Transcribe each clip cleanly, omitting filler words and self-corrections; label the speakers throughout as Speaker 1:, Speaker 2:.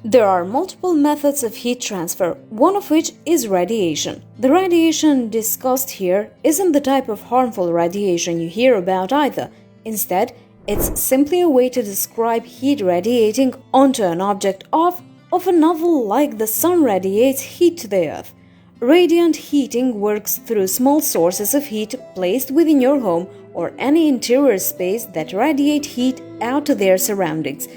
Speaker 1: There are multiple methods of heat transfer, one of which is radiation. The radiation discussed here isn't the type of harmful radiation you hear about either. Instead, it's simply a way to describe heat radiating onto an object of a novel like the sun radiates heat to the earth. Radiant heating works through small sources of heat placed within your home or any interior space that radiate heat out to their surroundings.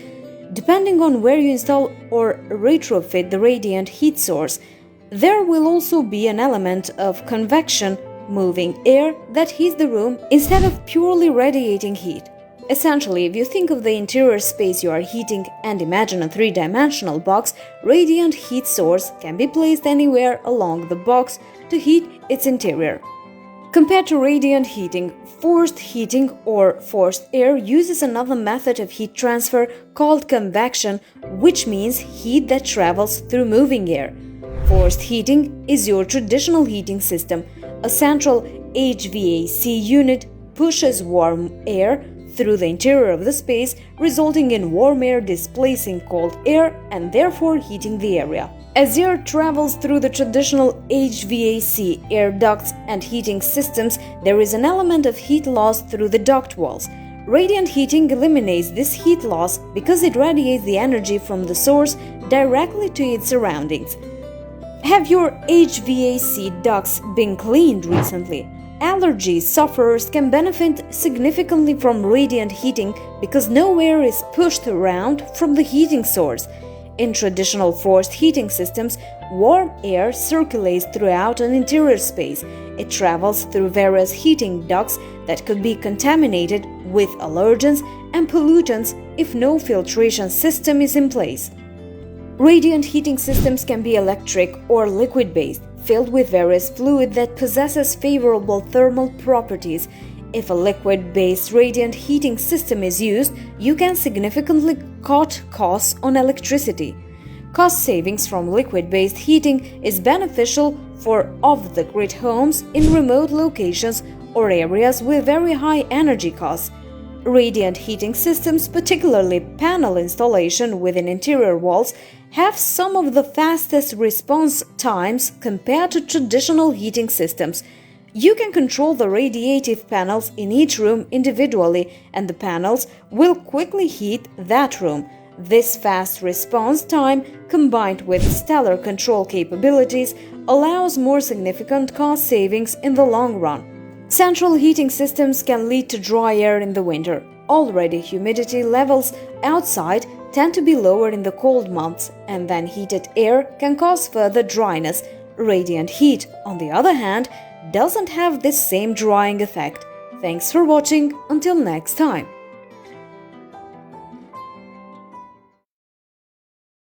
Speaker 1: Depending on where you install or retrofit the radiant heat source, there will also be an element of convection, moving air that heats the room instead of purely radiating heat. Essentially, if you think of the interior space you are heating and imagine a three-dimensional box, radiant heat source can be placed anywhere along the box to heat its interior. Compared to radiant heating, forced heating or forced air uses another method of heat transfer called convection, which means heat that travels through moving air. Forced heating is your traditional heating system. A central HVAC unit pushes warm air through the interior of the space, resulting in warm air displacing cold air and therefore heating the area. As air travels through the traditional HVAC air ducts and heating systems, there is an element of heat loss through the duct walls. Radiant heating eliminates this heat loss because it radiates the energy from the source directly to its surroundings. Have your HVAC ducts been cleaned recently? Allergy sufferers can benefit significantly from radiant heating because no air is pushed around from the heating source. In traditional forced heating systems, warm air circulates throughout an interior space. It travels through various heating ducts that could be contaminated with allergens and pollutants if no filtration system is in place. Radiant heating systems can be electric or liquid-based, filled with various fluid that possesses favorable thermal properties. If a liquid-based radiant heating system is used, you can significantly cut costs on electricity. Cost savings from liquid-based heating is beneficial for off-the-grid homes in remote locations or areas with very high energy costs. Radiant heating systems, particularly panel installation within interior walls, have some of the fastest response times compared to traditional heating systems. You can control the radiative panels in each room individually, and the panels will quickly heat that room. This fast response time, combined with stellar control capabilities, allows more significant cost savings in the long run. Central heating systems can lead to dry air in the winter. Already, humidity levels outside tend to be lower in the cold months, and then heated air can cause further dryness. Radiant heat, on the other hand, doesn't have this same drying effect. Thanks for watching. Until next time.